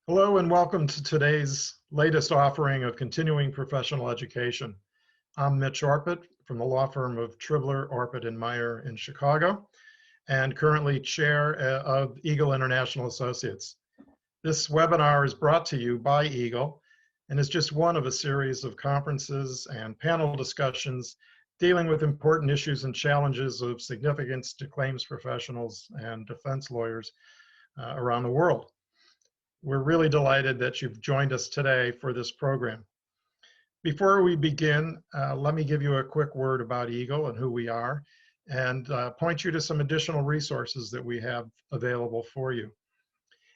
Hello and welcome to today's latest offering of continuing professional education. I'm Mitch Orpit from the law firm of Tribler, Orpit and Meyer in Chicago, and currently chair of Eagle International Associates. This webinar is brought to you by Eagle and is just one of a series of conferences and panel discussions dealing with important issues and challenges of significance to claims professionals and defense lawyers around the world. We're really delighted that you've joined us today for this program. Before we begin, let me give you a quick word about Eagle and who we are, and point you to some additional resources that we have available for you.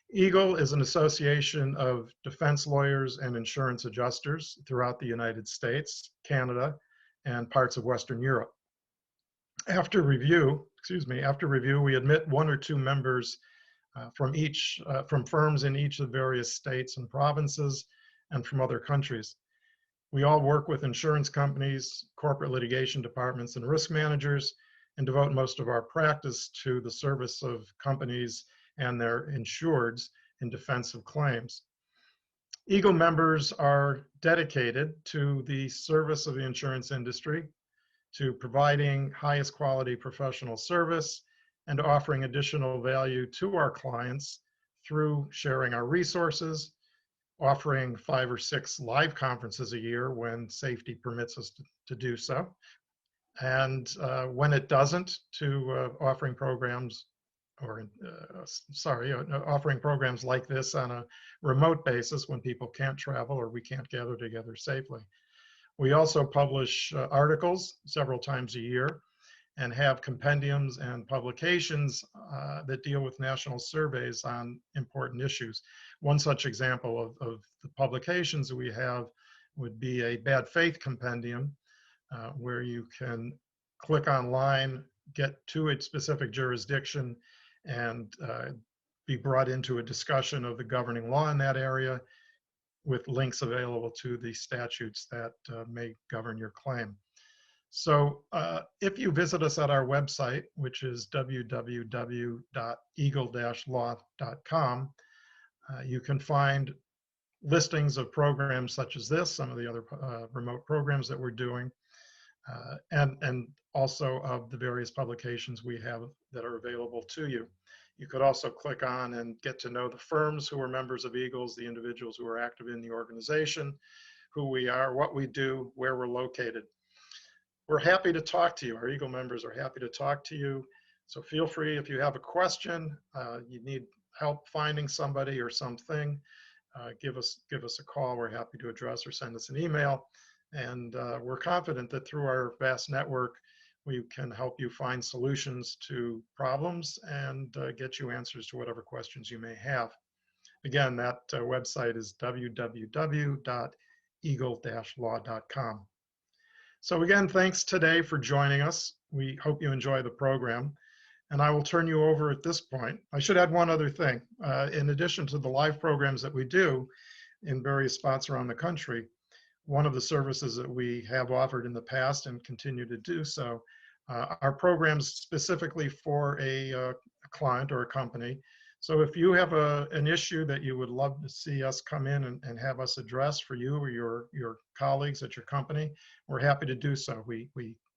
Eagle is an association of defense lawyers and insurance adjusters throughout the United States, Canada, and parts of Western Europe. After review, we admit one or two members from firms in each of the various states and provinces and from other countries. We all work with insurance companies, corporate litigation departments, and risk managers, and devote most of our practice to the service of companies and their insureds in defense of claims. Eagle members are dedicated to the service of the insurance industry, to providing highest quality professional service, and offering additional value to our clients through sharing our resources, offering 5 or 6 live conferences a year when safety permits us to do so, and when it doesn't, to offering programs like this on a remote basis when people can't travel or we can't gather together safely. We also publish articles several times a year and have compendiums and publications that deal with national surveys on important issues. One such example of the publications that we have would be a bad faith compendium, where you can click online, get to a specific jurisdiction, and be brought into a discussion of the governing law in that area with links available to the statutes that may govern your claim. So if you visit us at our website, which is www.eagle-law.com, you can find listings of programs such as this, some of the other remote programs that we're doing, and also of the various publications we have that are available to you. You could also click on and get to know the firms who are members of Eagles, the individuals who are active in the organization, who we are, what we do, where we're located. We're happy to talk to you. Our Eagle members are happy to talk to you. So feel free, if you have a question, you need help finding somebody or something, give us a call. We're happy to address, or send us an email. And we're confident that through our vast network, we can help you find solutions to problems and get you answers to whatever questions you may have. Again, that website is www.eagle-law.com. So again, thanks today for joining us. We hope you enjoy the program. And I will turn you over at this point. I should add one other thing. In addition to the live programs that we do in various spots around the country, one of the services that we have offered in the past and continue to do so are programs specifically for a client or a company. So if you have an issue that you would love to see us come in and have us address for you or your colleagues at your company, we're happy to do so. We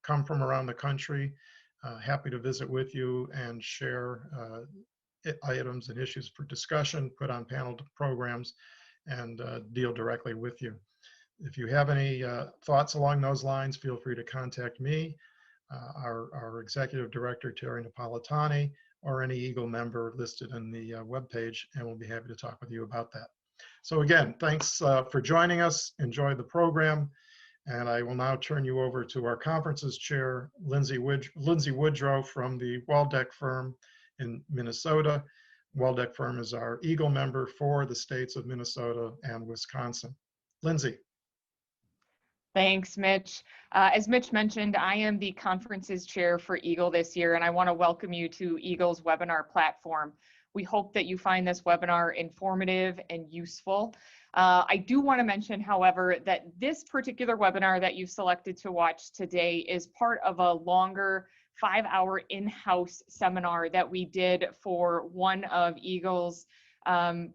come from around the country, happy to visit with you and share items and issues for discussion, put on panel programs, and deal directly with you. If you have any thoughts along those lines, feel free to contact me, our Executive Director, Terry Napolitani, or any Eagle member listed in the webpage, and we'll be happy to talk with you about that. So again, thanks for joining us. Enjoy the program. And I will now turn you over to our conferences chair, Lindsay Woodrow from the Waldeck firm in Minnesota. Waldeck firm is our Eagle member for the states of Minnesota and Wisconsin. Lindsay. Thanks, Mitch. As Mitch mentioned, I am the conferences chair for Eagle this year, and I want to welcome you to Eagle's webinar platform. We hope that you find this webinar informative and useful. I do want to mention, however, that this particular webinar that you've selected to watch today is part of a longer 5-hour in-house seminar that we did for one of Eagle's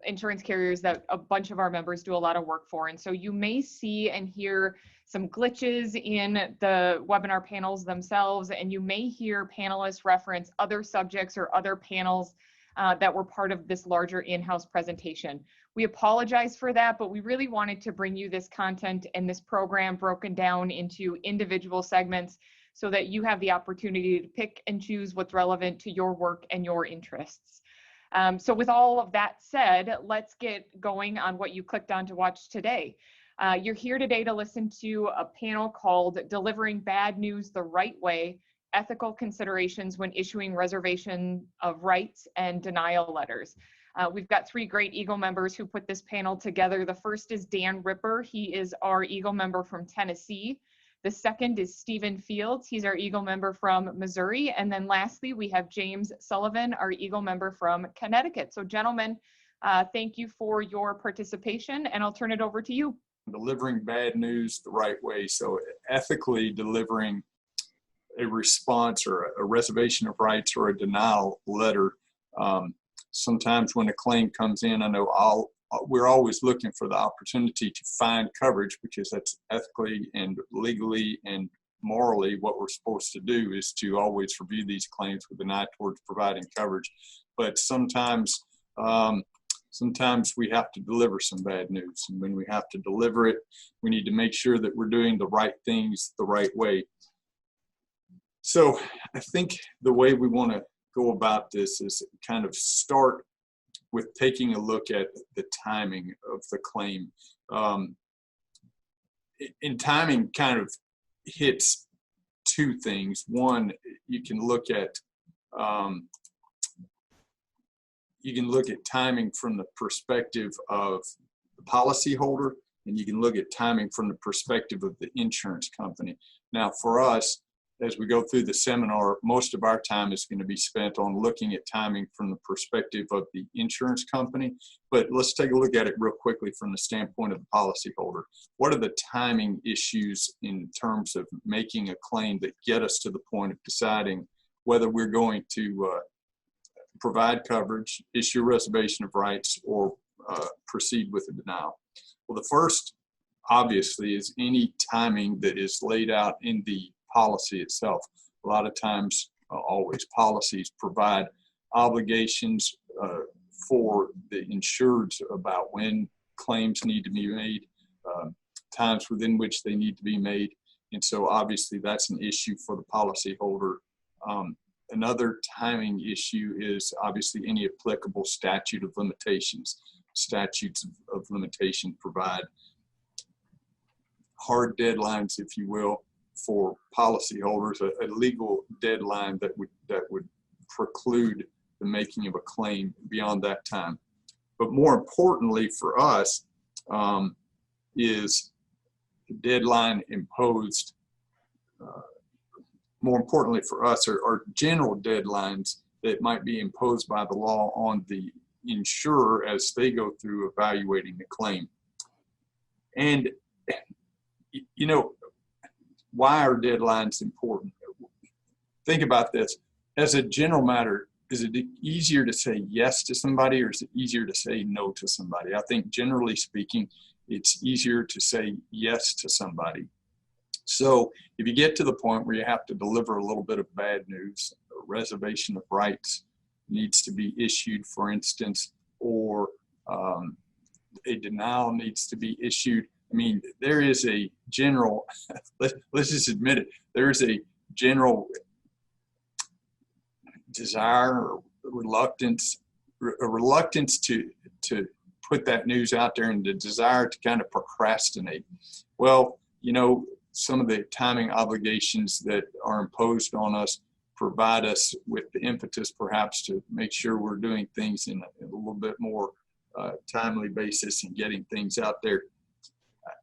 insurance carriers that a bunch of our members do a lot of work for. And so you may see and hear some glitches in the webinar panels themselves, and you may hear panelists reference other subjects or other panels that were part of this larger in-house presentation. We apologize for that, but we really wanted to bring you this content and this program broken down into individual segments so that you have the opportunity to pick and choose what's relevant to your work and your interests. So with all of that said, let's get going on what you clicked on to watch today. You're here today to listen to a panel called Delivering Bad News the Right Way, Ethical Considerations when Issuing Reservation of Rights and Denial Letters. We've got three great Eagle members who put this panel together. The first is Dan Ripper. He is our Eagle member from Tennessee. The second is Stephen Fields. He's our Eagle member from Missouri. And then lastly, we have James Sullivan, our Eagle member from Connecticut. So gentlemen, thank you for your participation, and I'll turn it over to you. Delivering bad news the right way. So ethically delivering a response or a reservation of rights or a denial letter. Sometimes when a claim comes in, I know we're always looking for the opportunity to find coverage, because that's ethically and legally and morally what we're supposed to do, is to always review these claims with an eye towards providing coverage. But sometimes we have to deliver some bad news, and when we have to deliver it, we need to make sure that we're doing the right things the right way. So I think the way we want to go about this is kind of start with taking a look at the timing of the claim. And timing kind of hits two things. One, you can look at timing from the perspective of the policyholder, and you can look at timing from the perspective of the insurance company. Now, for us, as we go through the seminar, most of our time is going to be spent on looking at timing from the perspective of the insurance company. But let's take a look at it real quickly from the standpoint of the policyholder. What are the timing issues in terms of making a claim that get us to the point of deciding whether we're going to provide coverage, issue a reservation of rights, or proceed with a denial? Well, the first, obviously, is any timing that is laid out in the policy itself. A lot of times, always, policies provide obligations for the insureds about when claims need to be made, times within which they need to be made. And so obviously that's an issue for the policyholder. Another timing issue is obviously any applicable statute of limitations. Statutes of limitation provide hard deadlines, if you will, for policyholders, a legal deadline that would preclude the making of a claim beyond that time. But more importantly for us is the deadline imposed. More importantly for us are general deadlines that might be imposed by the law on the insurer as they go through evaluating the claim. And, you know, why are deadlines important? Think about this. As a general matter, is it easier to say yes to somebody, or is it easier to say no to somebody? I think generally speaking, it's easier to say yes to somebody. So if you get to the point where you have to deliver a little bit of bad news, a reservation of rights needs to be issued, for instance, or a denial needs to be issued. I mean, there is a general, let's just admit it, there is a general desire or reluctance to put that news out there, and the desire to kind of procrastinate. Well, you know, some of the timing obligations that are imposed on us provide us with the impetus perhaps to make sure we're doing things in a little bit more timely basis and getting things out there.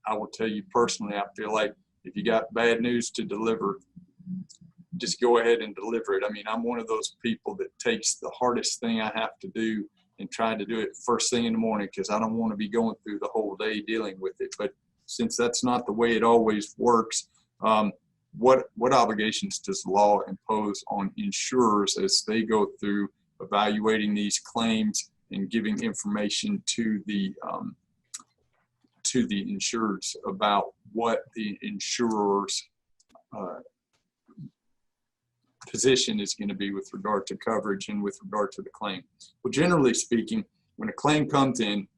I will tell you personally, I feel like if you got bad news to deliver, just go ahead and deliver it. I mean, I'm one of those people that takes the hardest thing I have to do and try to do it first thing in the morning, because I don't want to be going through the whole day dealing with it. But since that's not the way it always works, what obligations does the law impose on insurers as they go through evaluating these claims and giving information to the insureds about what the insurer's position is going to be with regard to coverage and with regard to the claim. Well, generally speaking, when a claim comes in,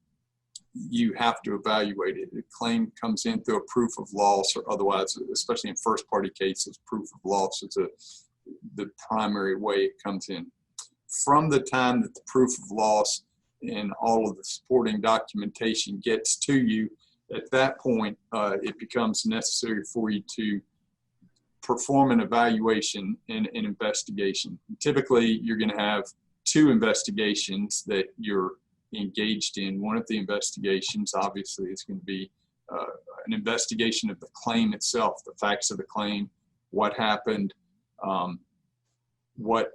you have to evaluate it. A claim comes in through a proof of loss or otherwise, especially in first party cases, proof of loss is the primary way it comes in. From the time that the proof of loss and all of the supporting documentation gets to you, at that point, it becomes necessary for you to perform an evaluation and an investigation. Typically, you're going to have two investigations that you're engaged in. One of the investigations, obviously, is going to be an investigation of the claim itself, the facts of the claim, what happened, what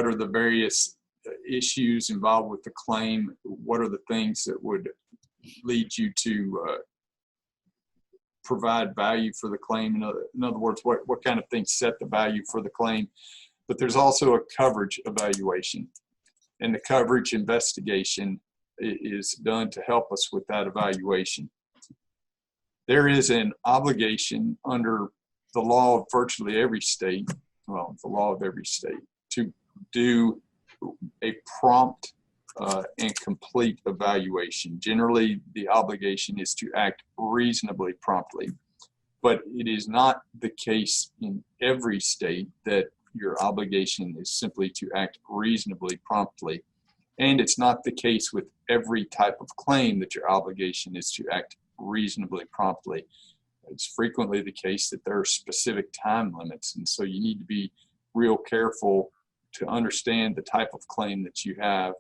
are the various issues involved with the claim, what are the things that would lead you to provide value for the claim. In other words, what kind of things set the value for the claim. But there's also a coverage evaluation, and the coverage investigation is done to help us with that evaluation. There is an obligation under the law of virtually every state, well, the law of every state, to do a prompt and complete evaluation. Generally, the obligation is to act reasonably promptly, but it is not the case in every state that your obligation is simply to act reasonably promptly. And it's not the case with every type of claim that your obligation is to act reasonably promptly. It's frequently the case that there are specific time limits, and so you need to be real careful to understand the type of claim that you have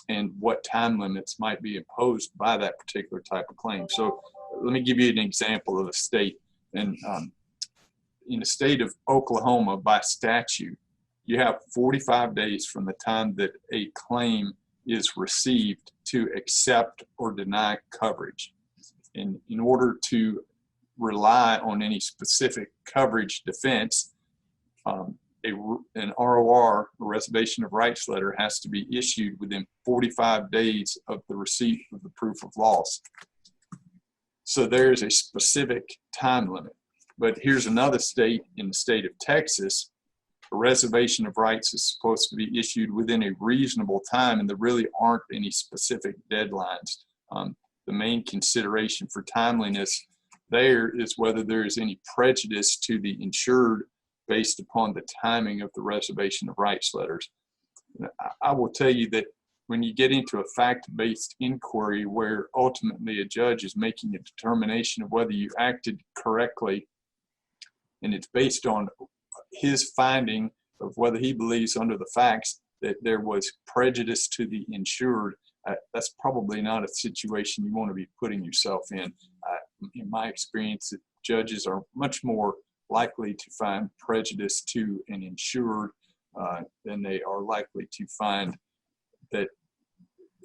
and what time limits might be imposed by that particular type of claim. So let me give you an example of a state. And in the state of Oklahoma, by statute, you have 45 days from the time that a claim is received to accept or deny coverage. And in order to rely on any specific coverage defense, an ROR, a Reservation of Rights letter, has to be issued within 45 days of the receipt of the proof of loss. So there's a specific time limit. But here's another state, in the state of Texas, a Reservation of Rights is supposed to be issued within a reasonable time, and there really aren't any specific deadlines. The main consideration for timeliness there is whether there is any prejudice to the insured based upon the timing of the Reservation of Rights letters. I will tell you that when you get into a fact-based inquiry where ultimately a judge is making a determination of whether you acted correctly, and it's based on his finding of whether he believes under the facts that there was prejudice to the insured, that's probably not a situation you want to be putting yourself in. In my experience, judges are much more likely to find prejudice to an insured than they are likely to find that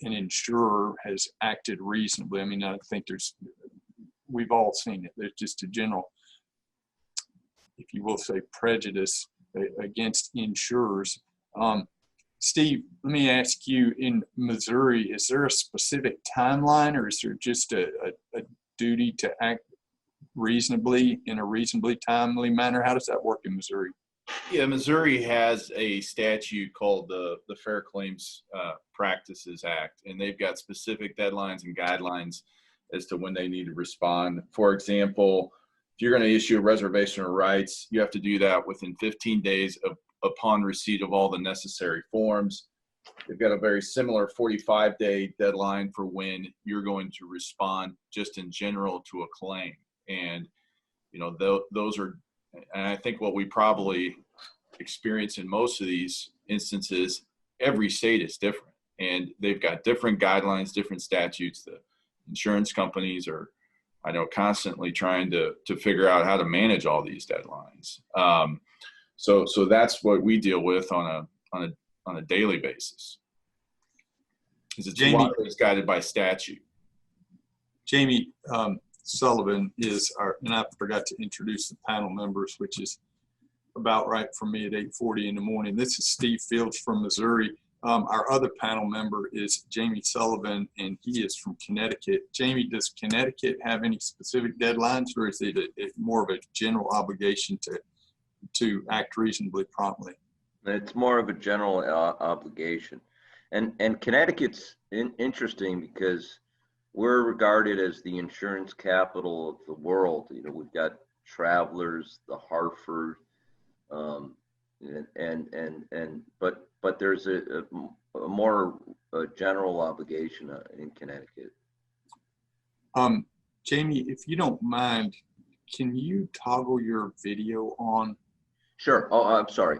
an insurer has acted reasonably. I mean, I think we've all seen it. There's just a general, if you will say, prejudice against insurers. Steve, let me ask you, in Missouri, is there a specific timeline, or is there just a duty to act reasonably in a reasonably timely manner? How does that work in Missouri? Yeah, Missouri has a statute called the Fair Claims Practices Act, and they've got specific deadlines and guidelines as to when they need to respond. For example, if you're going to issue a reservation of rights, you have to do that within 15 days upon receipt of all the necessary forms. They've got a very similar 45-day deadline for when you're going to respond just in general to a claim. And, you know, those are, and I think what we probably experience in most of these instances, every state is different, and they've got different guidelines, different statutes. The insurance companies are, I know, constantly trying to figure out how to manage all these deadlines. So that's what we deal with on a daily basis. It's a lot that's guided by statute. Jamie Sullivan is and I forgot to introduce the panel members, which is about right for me at 8:40 in the morning. This is Steve Fields from Missouri. Our other panel member is Jamie Sullivan, and he is from Connecticut. Jamie, does Connecticut have any specific deadlines, or is it more of a general obligation to act reasonably promptly? It's more of a general obligation. And Connecticut's interesting because we're regarded as the insurance capital of the world. You know, we've got Travelers, the Hartford, but there's a more general obligation in Connecticut. Jamie, if you don't mind, can you toggle your video on? Sure. Oh, I'm sorry.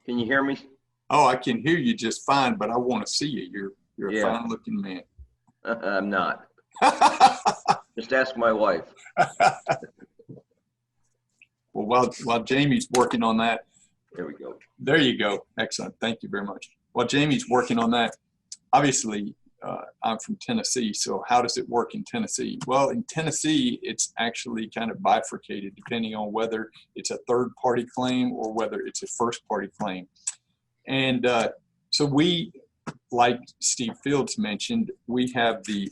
Can you hear me? Oh, I can hear you just fine, but I want to see you. You're a fine looking man. I'm not. Just ask my wife. Well, while Jamie's working on that. There we go. There you go. Excellent. Thank you very much. While Jamie's working on that, obviously, I'm from Tennessee, so how does it work in Tennessee? Well, in Tennessee, it's actually kind of bifurcated depending on whether it's a third-party claim or whether it's a first-party claim. And so we, like Steve Fields mentioned, we have the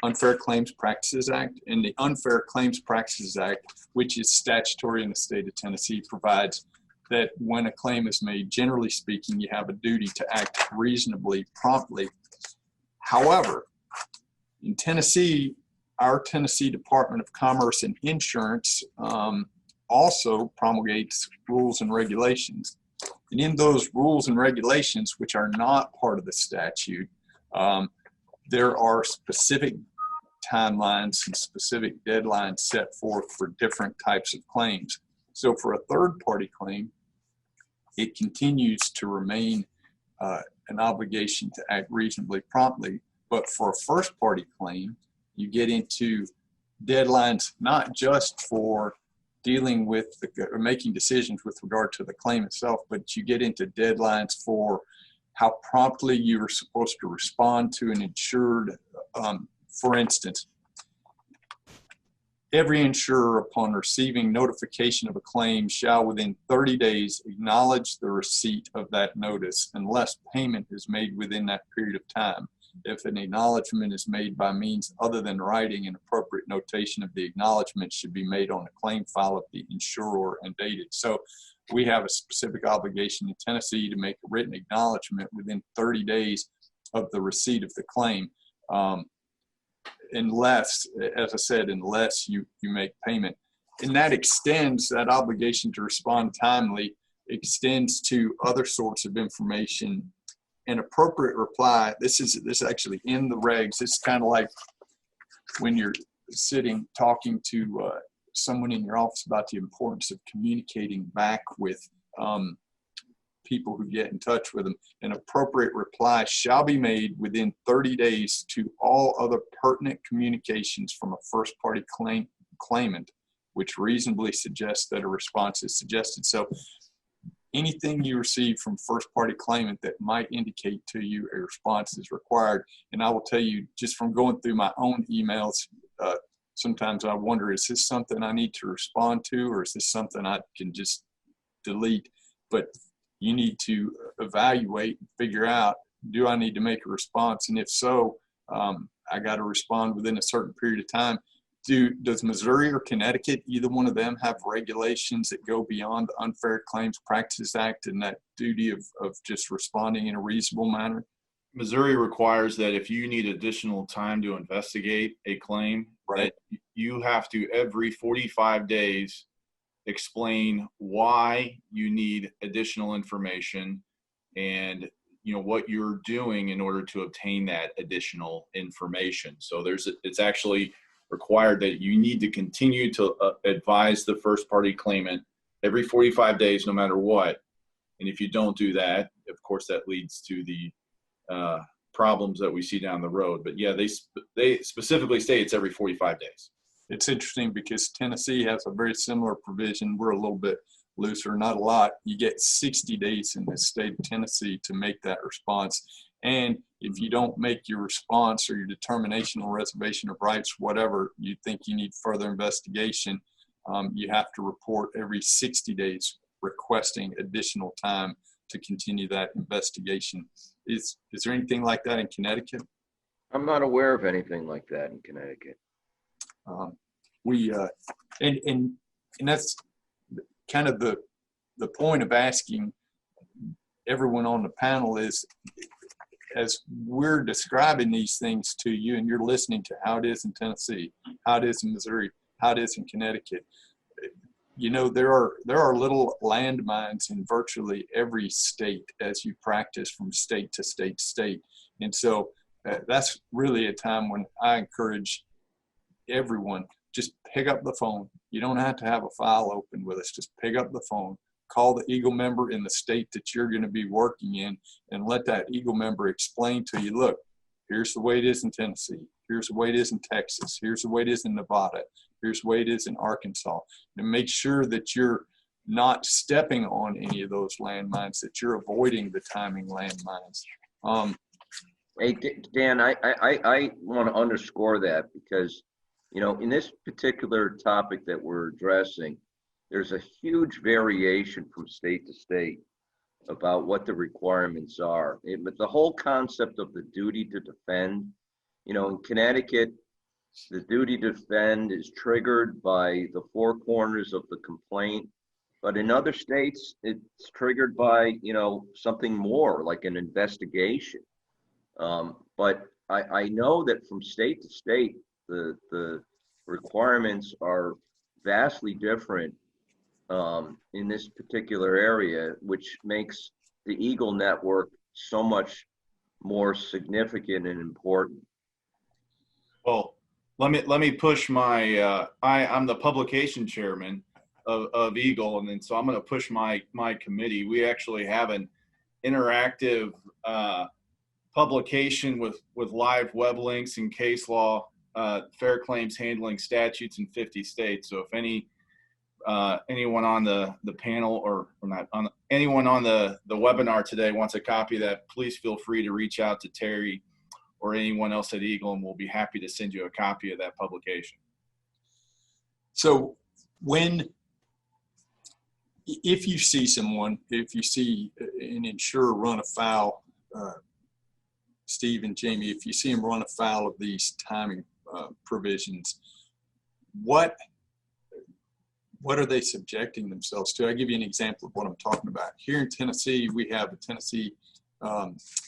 Unfair Claims Practices Act, and the Unfair Claims Practices Act, which is statutory in the state of Tennessee, provides that when a claim is made, generally speaking, you have a duty to act reasonably promptly. However, in Tennessee, our Tennessee Department of Commerce and Insurance also promulgates rules and regulations. And in those rules and regulations, which are not part of the statute, there are specific timelines and specific deadlines set forth for different types of claims. So for a third-party claim, it continues to remain an obligation to act reasonably promptly. But for a first-party claim, you get into deadlines not just for dealing with or making decisions with regard to the claim itself, but you get into deadlines for how promptly you are supposed to respond to an insured. For instance, every insurer, upon receiving notification of a claim, shall within 30 days acknowledge the receipt of that notice unless payment is made within that period of time. If an acknowledgement is made by means other than writing, an appropriate notation of the acknowledgement should be made on a claim file of the insurer and dated. So we have a specific obligation in Tennessee to make a written acknowledgement within 30 days of the receipt of the claim. Unless, as I said, unless you make payment. And that extends, that obligation to respond timely extends to other sorts of information. An appropriate reply, this is actually in the regs. It's kind of like when you're sitting talking to someone in your office about the importance of communicating back with people who get in touch with them. An appropriate reply shall be made within 30 days to all other pertinent communications from a first-party claimant, which reasonably suggests that a response is suggested. So anything you receive from first-party claimant that might indicate to you a response is required. And I will tell you, just from going through my own emails, sometimes I wonder, is this something I need to respond to, or is this something I can just delete? But you need to evaluate and figure out, do I need to make a response? And if so, I got to respond within a certain period of time. Does Missouri or Connecticut, either one of them, have regulations that go beyond the Unfair Claims Practices Act and that duty of just responding in a reasonable manner? Missouri requires that if you need additional time to investigate a claim, right, that you have to every 45 days explain why you need additional information and what you're doing in order to obtain that additional information. So it's actually required that you need to continue to advise the first party claimant every 45 days, no matter what. And if you don't do that, of course, that leads to the problems that we see down the road. But yeah, they specifically say it's every 45 days. It's interesting because Tennessee has a very similar provision. We're a little bit looser, not a lot. You get 60 days in the state of Tennessee to make that response. And if you don't make your response or your determination on reservation of rights, whatever, you think you need further investigation, you have to report every 60 days requesting additional time to continue that investigation. Is there anything like that in Connecticut? I'm not aware of anything like that in Connecticut. And that's kind of the point of asking everyone on the panel is, as we're describing these things to you and you're listening to how it is in Tennessee, how it is in Missouri, how it is in Connecticut, you know, there are little landmines in virtually every state as you practice from state to state to state. And so that's really a time when I encourage everyone, just pick up the phone. You don't have to have a file open with us. Just pick up the phone, call the Eagle member in the state that you're going to be working in, and let that Eagle member explain to you, look, here's the way it is in Tennessee. Here's the way it is in Texas. Here's the way it is in Nevada. Here's the way it is in Arkansas. And make sure that you're not stepping on any of those landmines, that you're avoiding the timing landmines. Hey, Dan, I want to underscore that because, you know, in this particular topic that we're addressing, there's a huge variation from state to state about what the requirements are. But the whole concept of the duty to defend, you know, in Connecticut, the duty to defend is triggered by the four corners of the complaint. But in other states, it's triggered by, you know, something more like an investigation. But I know that from state to state, the requirements are vastly different in this particular area, which makes the Eagle Network so much more significant and important. Well, let me push my I'm the publication chairman of Eagle, and then so I'm going to push my committee. We actually have an interactive publication with live web links and case law, fair claims handling statutes in 50 states. So if anyone on the panel or not on anyone on the webinar today wants a copy of that, please feel free to reach out to Terry or anyone else at Eagle, and we'll be happy to send you a copy of that publication. So if you see someone, if you see an insurer run afoul, Steve and Jamie, if you see them run afoul of these timing provisions, what are they subjecting themselves to? I'll give you an example of what I'm talking about. Here in Tennessee, we have the Tennessee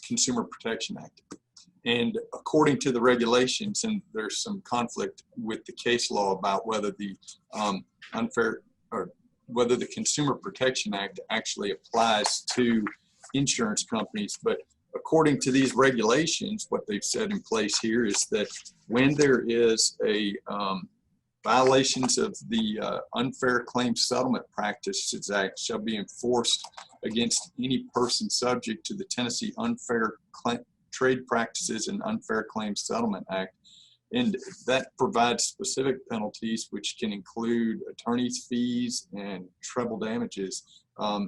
Consumer Protection Act. And according to the regulations, and there's some conflict with the case law about whether the whether the Consumer Protection Act actually applies to insurance companies. But according to these regulations, what they've set in place here is that when there is a violations of the Unfair Claims Settlement Practices Act shall be enforced against any person subject to the Tennessee Unfair Trade Practices and Unfair Claims Settlement Act. And that provides specific penalties, which can include attorney's fees and treble damages,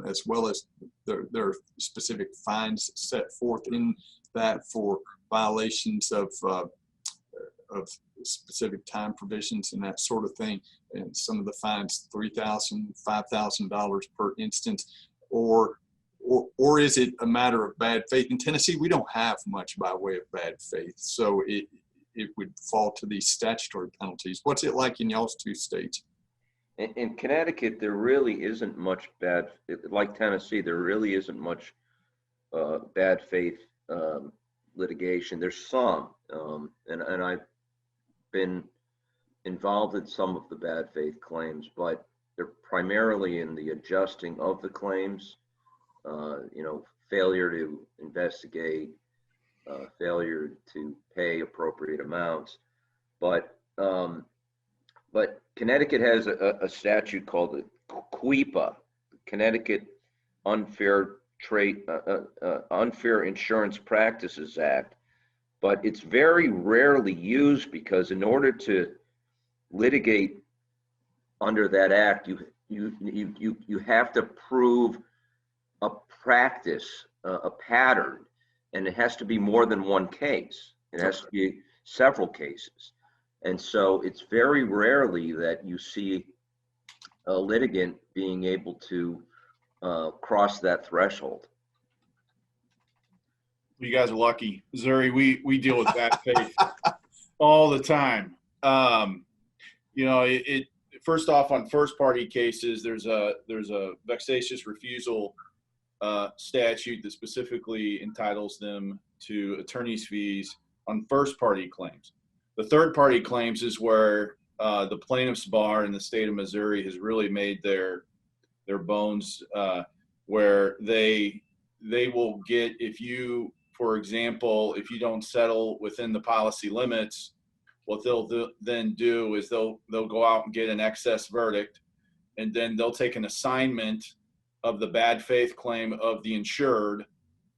as well as there are specific fines set forth in that for violations of specific time provisions and that sort of thing. And some of the fines, $3,000, $5,000 per instance, or is it a matter of bad faith? In Tennessee, we don't have much by way of bad faith, so it would fall to these statutory penalties. What's it like in y'all's two states? In Connecticut, there really isn't much like Tennessee, there really isn't much bad faith litigation. There's some, and I've been involved in some of the bad faith claims, but they're primarily in the adjusting of the claims, you know, failure to investigate, failure to pay appropriate amounts. But Connecticut has a statute called the CUIPA, Connecticut Unfair Insurance Practices Act. But it's very rarely used because in order to litigate under that act, you have to prove a practice, a pattern, and it has to be more than one case. It has to be several cases. And so it's very rarely that you see a litigant being able to cross that threshold. You guys are lucky. Missouri, we deal with bad faith all the time. You know, it first off, on first party cases, there's a vexatious refusal statute that specifically entitles them to attorney's fees on first party claims. The third party claims is where the plaintiff's bar in the state of Missouri has really made their bones, where they will get, if you, for example, if you don't settle within the policy limits, what they'll then do is they'll go out and get an excess verdict, and then they'll take an assignment of the bad faith claim of the insured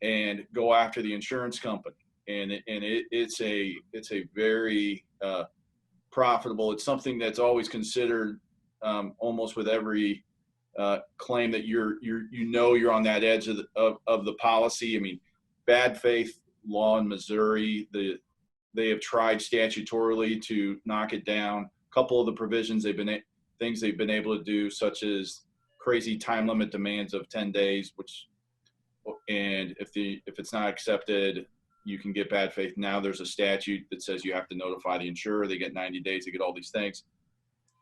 and go after the insurance company. And it's a very profitable. It's something that's always considered almost with every claim that you're on that edge of the policy. I mean, bad faith law in Missouri, they have tried statutorily to knock it down. A couple of the provisions things they've been able to do, such as crazy time limit demands of 10 days, and if it's not accepted, you can get bad faith. Now there's a statute that says you have to notify the insurer. They get 90 days to get all these things.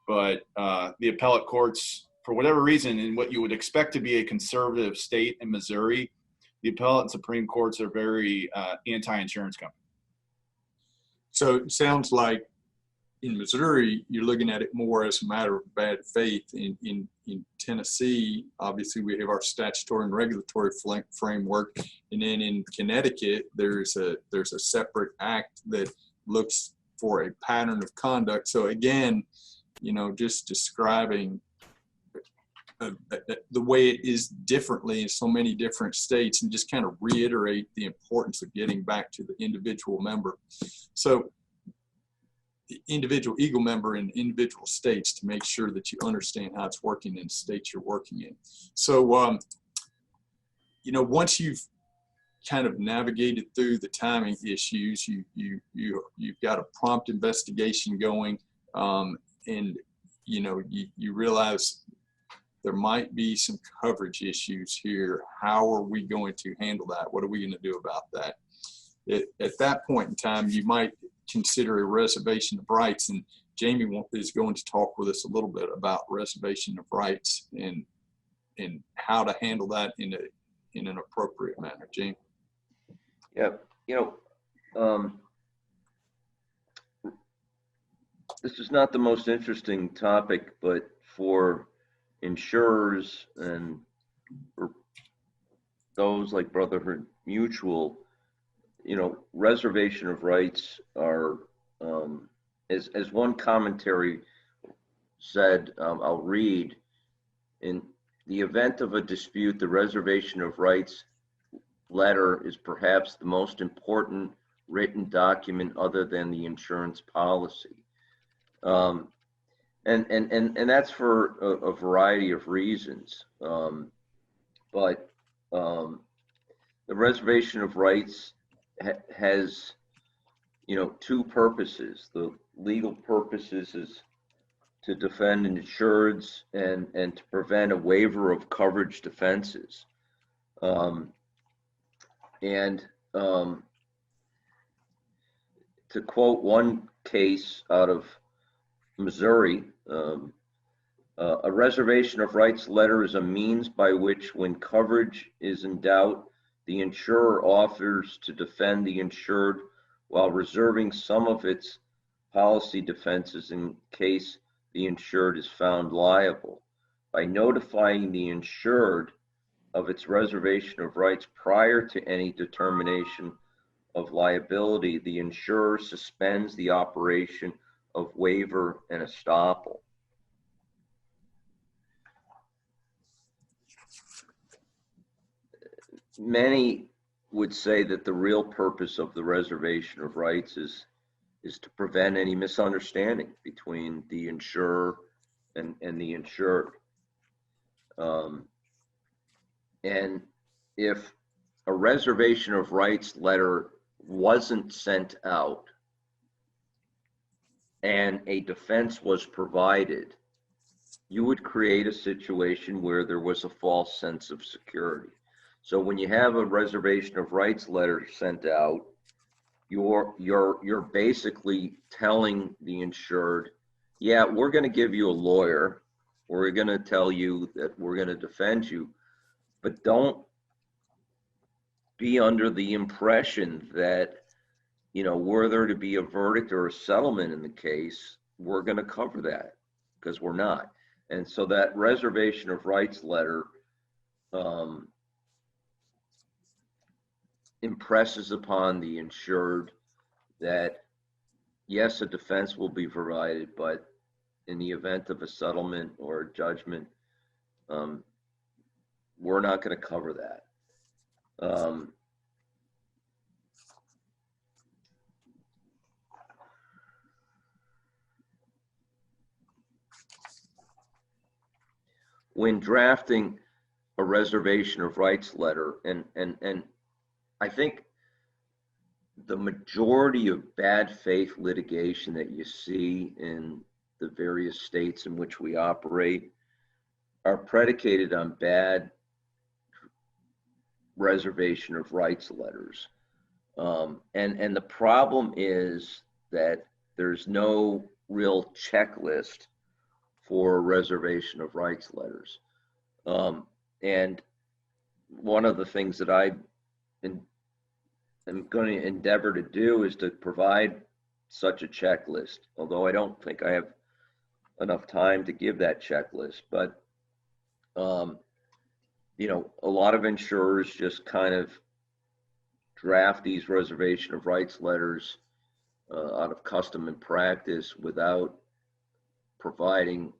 But the appellate courts, for whatever reason, in what you would expect to be a conservative state in Missouri, the appellate and Supreme Courts are very anti-insurance company. So it sounds like in Missouri, you're looking at it more as a matter of bad faith. In Tennessee, obviously we have our statutory and regulatory framework, and then in Connecticut, there's a separate act that looks for a pattern of conduct. So again, you know, just describing the way it is differently in so many different states, and just kind of reiterate the importance of getting back to the individual member. So the individual EGLE member in individual states, to make sure that you understand how it's working in the states you're working in. So, you know, once you've kind of navigated through the timing issues, you've got a prompt investigation going, and you know, you realize there might be some coverage issues here. How are we going to handle that? What are we going to do about that? At that point in time, you might consider a reservation of rights, and Jamie is going to talk with us a little bit about reservation of rights and how to handle that in an appropriate manner. Jamie? Yeah, you know, this is not the most interesting topic, but for insurers and for those like Brotherhood Mutual, you know, reservation of rights are, as one commentary said, I'll read, in the event of a dispute, the reservation of rights letter is perhaps the most important written document other than the insurance policy. And that's for a variety of reasons. But the reservation of rights has, you know, two purposes. The legal purposes is to defend insureds and to prevent a waiver of coverage defenses. To quote one case out of Missouri, a reservation of rights letter is a means by which, when coverage is in doubt, the insurer offers to defend the insured while reserving some of its policy defenses in case the insured is found liable. By notifying the insured of its reservation of rights prior to any determination of liability, the insurer suspends the operation of waiver and estoppel. Many would say that the real purpose of the reservation of rights is to prevent any misunderstanding between the insurer and the insured. And if a reservation of rights letter wasn't sent out and a defense was provided, you would create a situation where there was a false sense of security. So when you have a reservation of rights letter sent out, you're basically telling the insured, yeah, we're going to give you a lawyer, we're going to tell you that we're going to defend you, but don't be under the impression that, you know, were there to be a verdict or a settlement in the case, we're going to cover that, because we're not. And so that reservation of rights letter impresses upon the insured that, yes, a defense will be provided, but in the event of a settlement or a judgment, we're not going to cover that. When drafting a reservation of rights letter, and I think the majority of bad faith litigation that you see in the various states in which we operate are predicated on bad reservation of rights letters. And the problem is that there's no real checklist for reservation of rights letters. And one of the things that I'm going to endeavor to do is to provide such a checklist, although I don't think I have enough time to give that checklist. But, you know, a lot of insurers just kind of draft these reservation of rights letters out of custom and practice without providing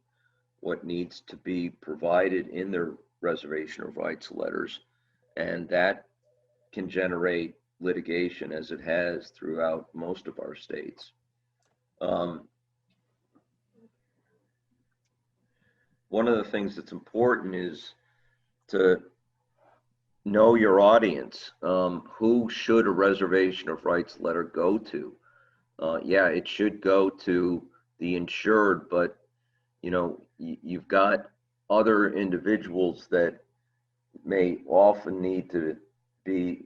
what needs to be provided in their reservation of rights letters. And that can generate litigation, as it has throughout most of our states. One of the things that's important is to know your audience. Who should a reservation of rights letter go to? Yeah, it should go to the insured, but you know, you've got other individuals that may often need to be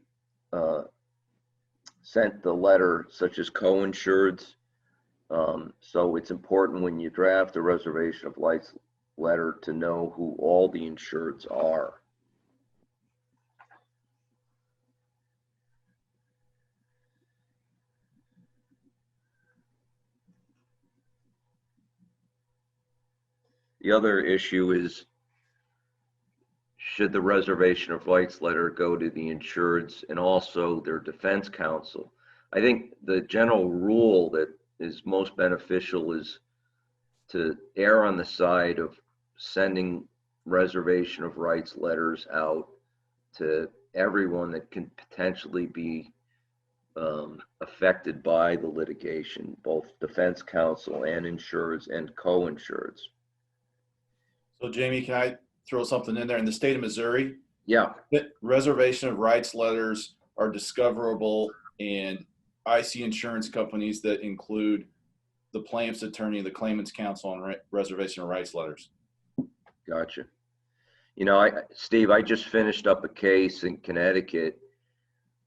sent the letter, such as co-insureds. So it's important when you draft a reservation of rights letter to know who all the insureds are. The other issue is, should the reservation of rights letter go to the insureds and also their defense counsel? I think the general rule that is most beneficial is to err on the side of sending reservation of rights letters out to everyone that can potentially be affected by the litigation, both defense counsel and insureds and co-insureds. So Jamie, can I throw something in there? In the state of Missouri, Yeah. reservation of rights letters are discoverable, and I see insurance companies that include the plaintiff's attorney, the claimant's counsel on reservation of rights letters. Gotcha. You know, Steve, I just finished up a case in Connecticut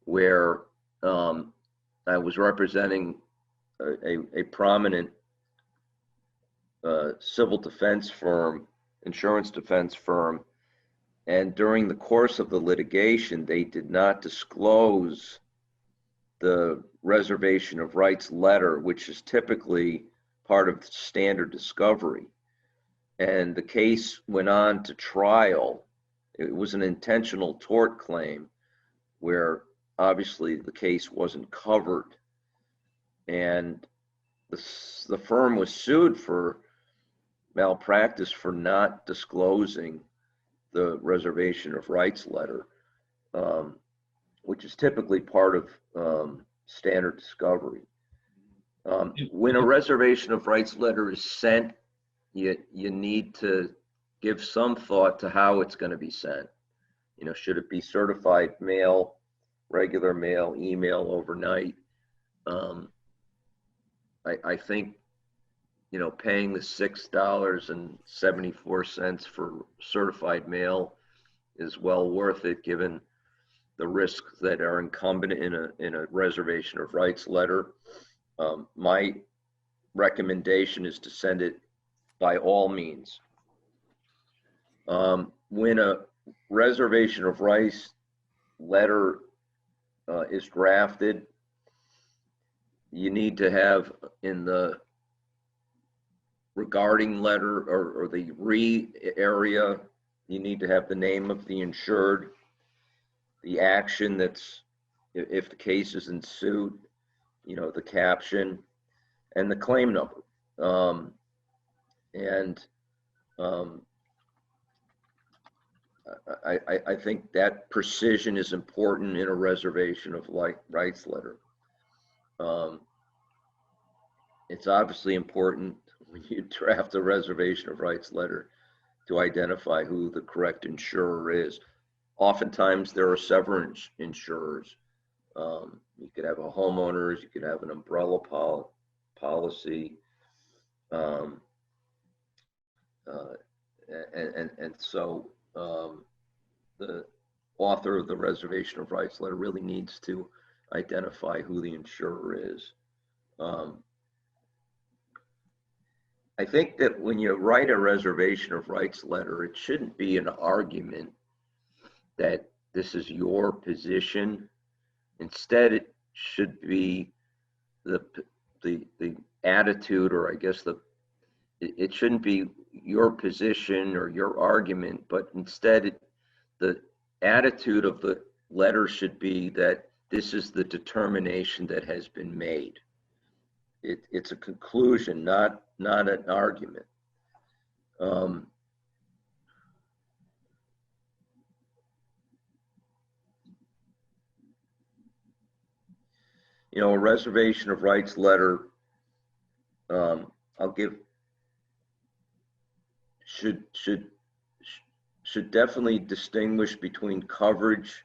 where I was representing a prominent civil defense firm, insurance defense firm, and during the course of the litigation, they did not disclose the reservation of rights letter, which is typically part of standard discovery. And the case went on to trial. It was an intentional tort claim where obviously the case wasn't covered. And the firm was sued for malpractice for not disclosing the reservation of rights letter, which is typically part of standard discovery. When a reservation of rights letter is sent, you need to give some thought to how it's going to be sent. You know, should it be certified mail, regular mail, email, overnight? I think paying the $6.74 for certified mail is well worth it, given the risks that are incumbent in a reservation of rights letter. My recommendation is to send it by all means. When a reservation of rights letter is drafted, you need to have in the regarding letter or the area, you need to have the name of the insured, the action that's, if the case is in suit, the caption, and the claim number. I think that precision is important in a reservation of rights letter. It's obviously important when you draft a reservation of rights letter to identify who the correct insurer is. Oftentimes there are several insurers. You could have a homeowner's, you could have an umbrella policy. So the author of the reservation of rights letter really needs to identify who the insurer is. I think that when you write a reservation of rights letter, it shouldn't be an argument that this is your position. Instead, it should be the attitude, or I guess it shouldn't be your position or your argument, but instead the attitude of the letter should be that this is the determination that has been made. It's a conclusion, not an argument. A reservation of rights letter, should definitely distinguish between coverage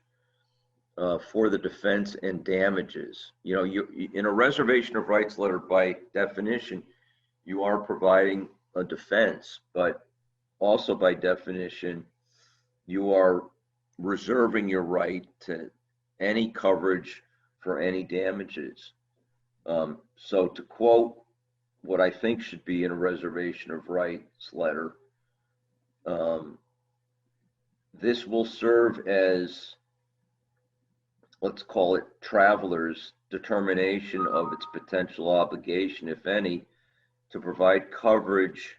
for the defense and damages. In a reservation of rights letter, by definition, you are providing a defense, but also by definition, you are reserving your right to any coverage for any damages. So to quote what I think should be in a reservation of rights letter, this will serve as, let's call it, traveler's determination of its potential obligation, if any, to provide coverage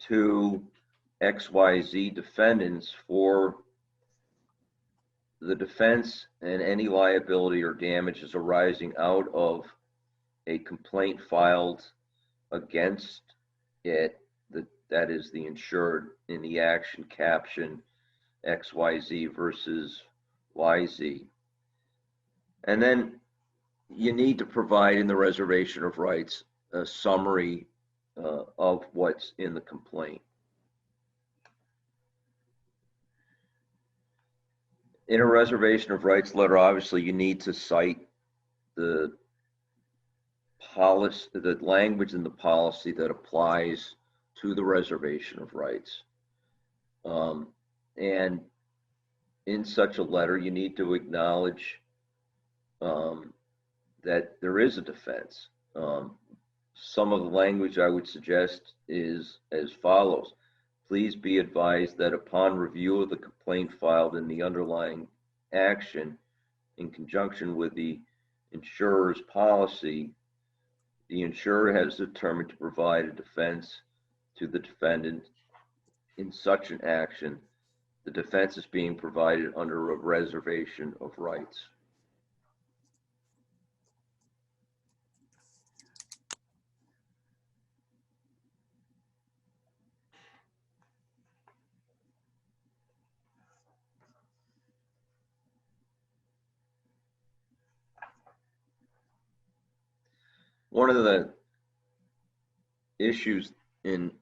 to XYZ defendants for the defense and any liability or damages arising out of a complaint filed against it, that is the insured, in the action caption XYZ versus YZ. And then you need to provide in the reservation of rights a summary of what's in the complaint. In a reservation of rights letter, obviously you need to cite the policy, the language in the policy that applies to the reservation of rights. And in such a letter, you need to acknowledge that there is a defense. Some of the language I would suggest is as follows. Please be advised that upon review of the complaint filed in the underlying action, in conjunction with the insurer's policy, the insurer has determined to provide a defense to the defendant in such an action. The defense is being provided under a reservation of rights. One of the issues in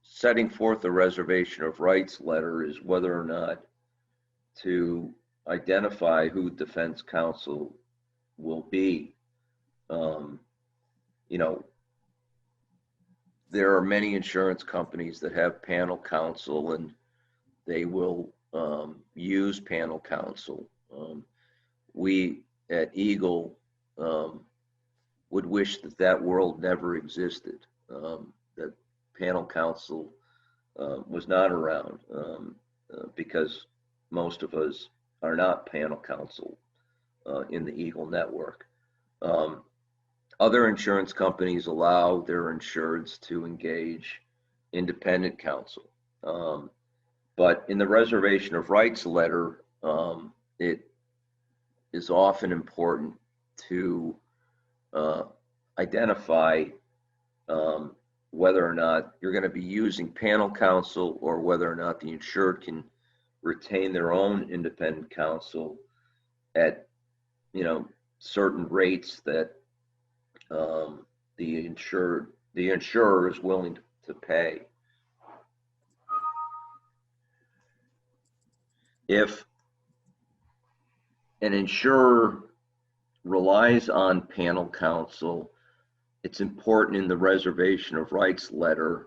setting forth a reservation of rights letter is whether or not to identify who defense counsel will be. you know, there are many insurance companies that have panel counsel, and they will use panel counsel. We at Eagle would wish that that world never existed, that panel counsel was not around, because most of us are not panel counsel in the Eagle network. Other insurance companies allow their insureds to engage independent counsel. But in the Reservation of Rights letter, it is often important to identify whether or not you're going to be using panel counsel, or whether or not the insured can retain their own independent counsel at, you know, certain rates that the insurer is willing to pay. If an insurer relies on panel counsel, it's important in the Reservation of Rights letter,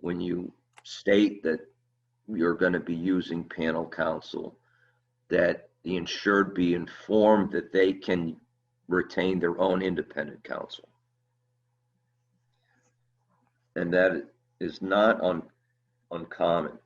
when you state that you're going to be using panel counsel, that the insured be informed that they can retain their own independent counsel. And that is not uncommon.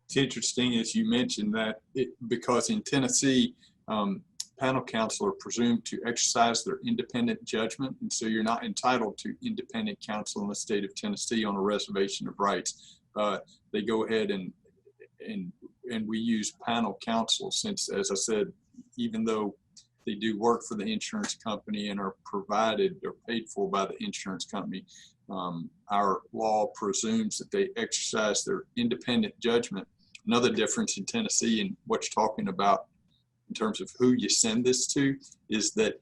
It's interesting, as you mentioned, that because in Tennessee, panel counsel are presumed to exercise their independent judgment, and so you're not entitled to independent counsel in the state of Tennessee on a reservation of rights. They go ahead and we use panel counsel, since, as I said, even though they do work for the insurance company and are provided or paid for by the insurance company, our law presumes that they exercise their independent judgment. Another difference in Tennessee and what you're talking about in terms of who you send this to is that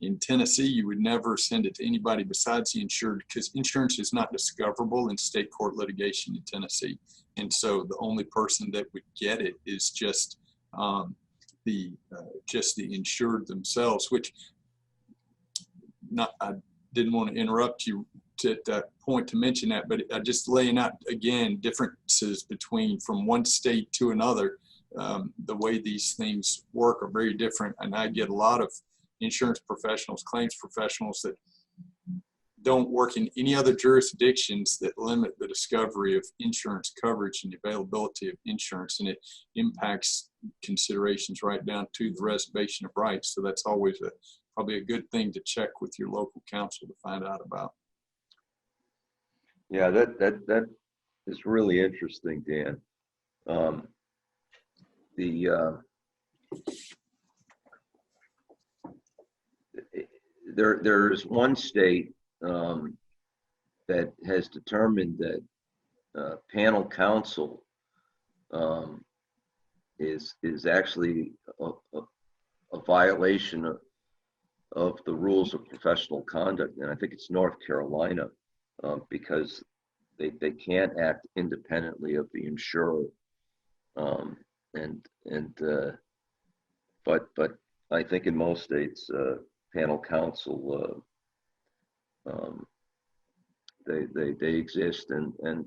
in Tennessee, you would never send it to anybody besides the insured, because insurance is not discoverable in state court litigation in Tennessee. And so the only person that would get it is just the insured themselves, which I didn't want to interrupt you at that point to mention that, but just laying out again differences between from one state to another. The way these things work are very different, and I get a lot of insurance professionals, claims professionals that don't work in any other jurisdictions that limit the discovery of insurance coverage and availability of insurance, and it impacts considerations right down to the reservation of rights. So that's always probably a good thing to check with your local counsel to find out about. Yeah, that is really interesting, Dan. There's one state that has determined that panel counsel is actually a violation of the rules of professional conduct, and I think it's North Carolina, because they can't act independently of the insurer, but I think in most states, panel counsel, they exist, and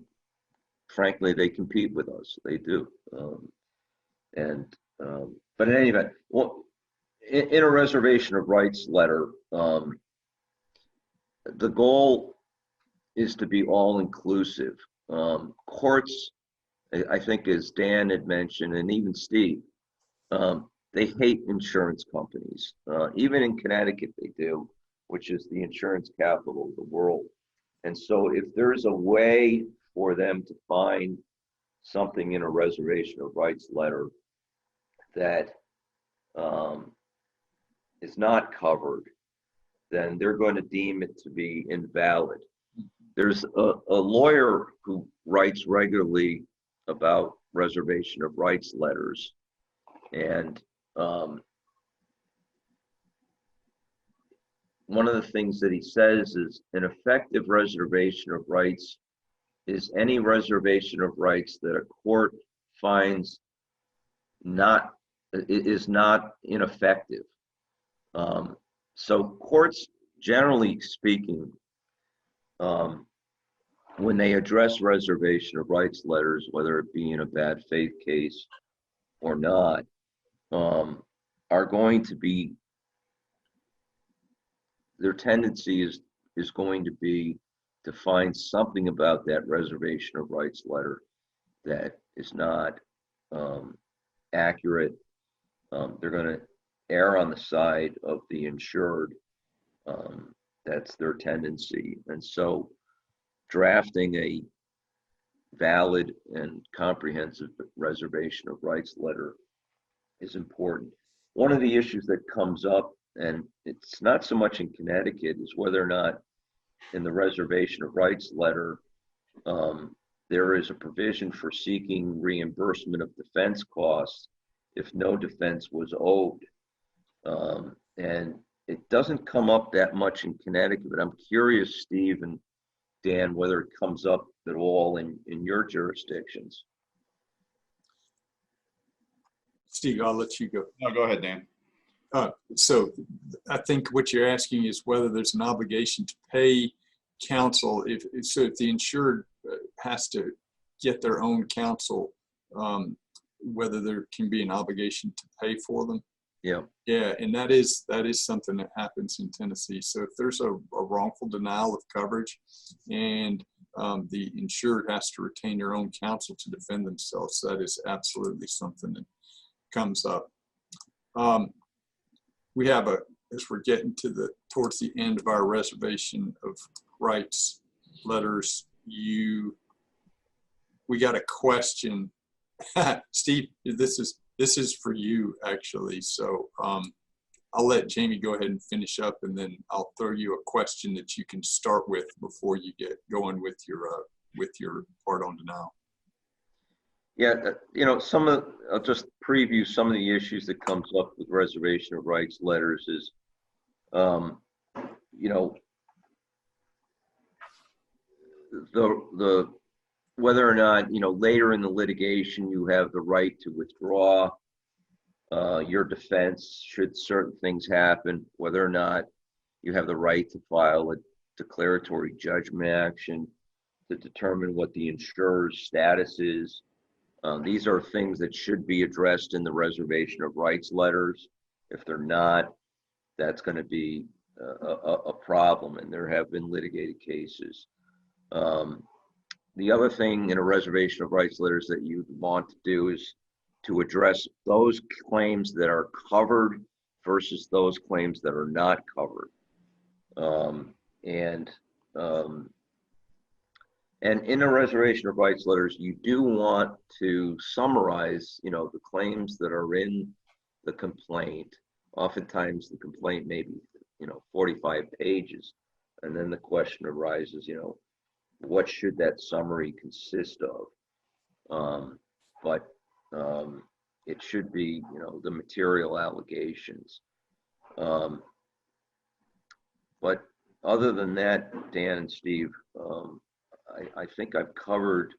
frankly they compete with us. They do, but in any event, well, in a reservation of rights letter, the goal is to be all inclusive. Courts, I think, as Dan had mentioned, and even Steve, they hate insurance companies. Even in Connecticut, they do, which is the insurance capital of the world. And so if there's a way for them to find something in a reservation of rights letter that is not covered, then they're going to deem it to be invalid. There's a lawyer who writes regularly about reservation of rights letters, and one of the things that he says is an effective reservation of rights is any reservation of rights that a court finds is not ineffective. So courts, generally speaking, when they address reservation of rights letters, whether it be in a bad faith case or not, are going to be, their tendency is going to be to find something about that reservation of rights letter that is not accurate. They're going to err on the side of the insured. That's their tendency. And so drafting a valid and comprehensive reservation of rights letter is important. One of the issues that comes up, and it's not so much in Connecticut, is whether or not in the reservation of rights letter there is a provision for seeking reimbursement of defense costs if no defense was owed. And it doesn't come up that much in Connecticut, but I'm curious, Steve and Dan, whether it comes up at all in your jurisdictions. Steve, I'll let you go. No, go ahead, Dan. So I think what you're asking is whether there's an obligation to pay counsel if the insured has to get their own counsel, whether there can be an obligation to pay for them. Yeah. Yeah, and that is something that happens in Tennessee. So if there's a wrongful denial of coverage and the insured has to retain their own counsel to defend themselves, that is absolutely something that comes up. We have as we're getting towards the end of our reservation of rights letters, we got a question. Steve, this is for you actually. So I'll let Jamie go ahead and finish up, and then I'll throw you a question that you can start with before you get going with your part on denial. Yeah, I'll just preview some of the issues that comes up with reservation of rights letters is, the whether or not, later in the litigation you have the right to withdraw your defense should certain things happen, whether or not you have the right to file a declaratory judgment action to determine what the insurer's status is. These are things that should be addressed in the reservation of rights letters. If they're not, that's going to be a problem, and there have been litigated cases. The other thing in a reservation of rights letters that you want to do is to address those claims that are covered versus those claims that are not covered. And in a reservation of rights letters, you do want to summarize, the claims that are in the complaint. Oftentimes the complaint may be, 45 pages. And then the question arises, what should that summary consist of? But it should be, the material allegations. But other than that, Dan and Steve, I think I've covered,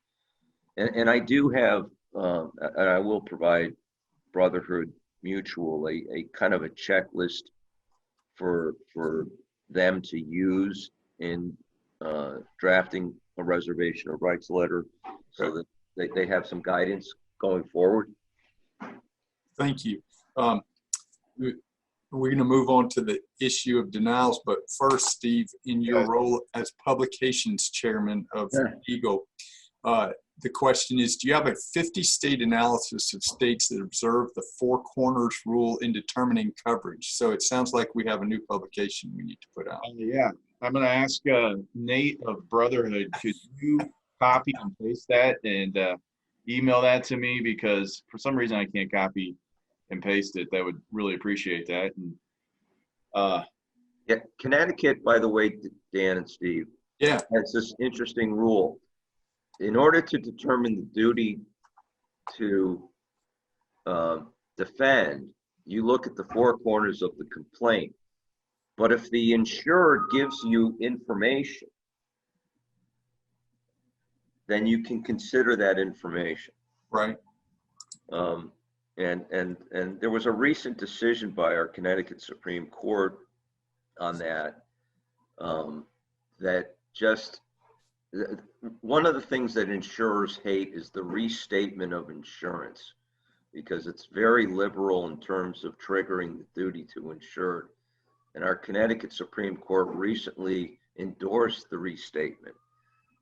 and I do have, and I will provide Brotherhood Mutual a kind of a checklist for them to use in drafting a reservation of rights letter, so that they have some guidance going forward. Thank you. We're going to move on to the issue of denials, but first, Steve, in your role as publications chairman of Eagle, the question is, do you have a 50-state analysis of states that observe the four corners rule in determining coverage? So it sounds like we have a new publication we need to put out. Yeah, I'm going to ask Nate of Brotherhood, could you copy and paste that and email that to me, because for some reason I can't copy and paste it. That would really appreciate that. And yeah, Connecticut, by the way, Dan and Steve, has this interesting rule. In order to determine the duty to defend, you look at the four corners of the complaint. But if the insured gives you information then you can consider that information. Right. And there was a recent decision by our Connecticut Supreme Court on that, that just, one of the things that insurers hate is the restatement of insurance, because it's very liberal in terms of triggering the duty to insure. And our Connecticut Supreme Court recently endorsed the restatement,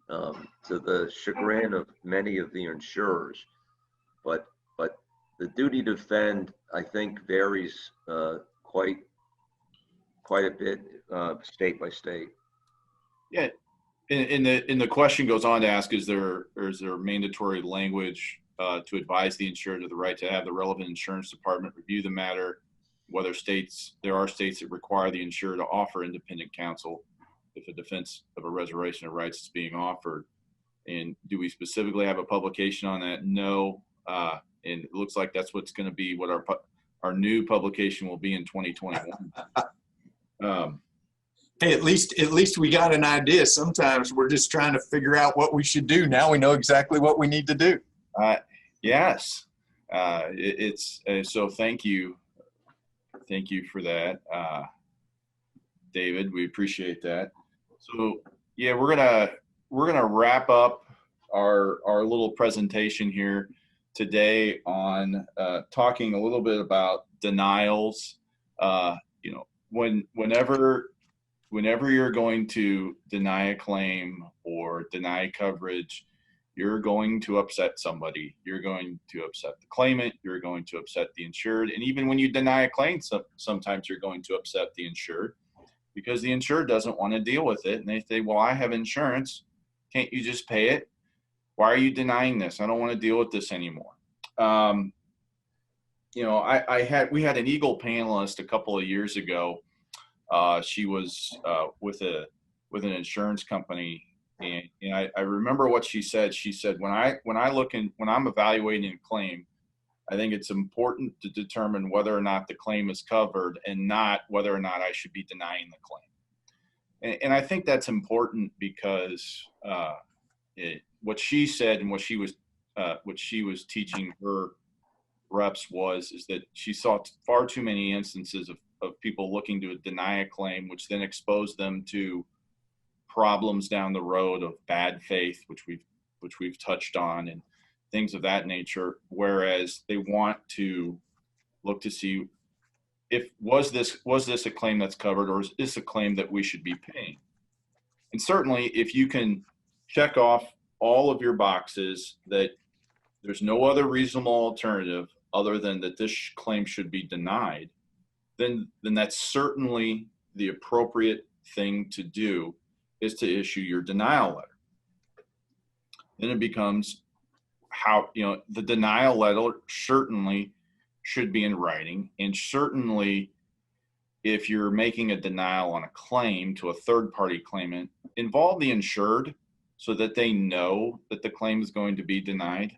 to the chagrin of many of the insurers. But the duty to defend, I think, varies quite a bit state by state. Yeah, and the question goes on to ask: Is there mandatory language to advise the insured of the right to have the relevant insurance department review the matter? Whether there are states that require the insured to offer independent counsel if a defense of a reservation of rights is being offered, and do we specifically have a publication on that? No. And it looks like that's what's going to be what our new publication will be in 2021. Hey, at least we got an idea. Sometimes we're just trying to figure out what we should do. Now we know exactly what we need to do. Yes. So thank you for that, David. We appreciate that. So yeah, we're gonna wrap up our little presentation here today on talking a little bit about denials. Whenever you're going to deny a claim or deny coverage, you're going to upset somebody. You're going to upset the claimant. You're going to upset the insured. And even when you deny a claim, sometimes you're going to upset the insured, because the insured doesn't want to deal with it. And they say, well, I have insurance. Can't you just pay it? Why are you denying this? I don't want to deal with this anymore. We had an Eagle panelist a couple of years ago. She was with an insurance company, and I remember what she said. She said, when I'm evaluating a claim, I think it's important to determine whether or not the claim is covered and not whether or not I should be denying the claim. And I think that's important because what she said and what she was teaching her reps is that she saw far too many instances of people looking to deny a claim, which then expose them to problems down the road of bad faith, which we've touched on, and things of that nature. Whereas they want to look to see if was this a claim that's covered, or is this a claim that we should be paying? And certainly, if you can check off all of your boxes that there's no other reasonable alternative other than that this claim should be denied, then that's certainly the appropriate thing to do, is to issue your denial letter. Then it becomes the denial letter certainly should be in writing, and certainly if you're making a denial on a claim to a third-party claimant, involve the insured so that they know that the claim is going to be denied.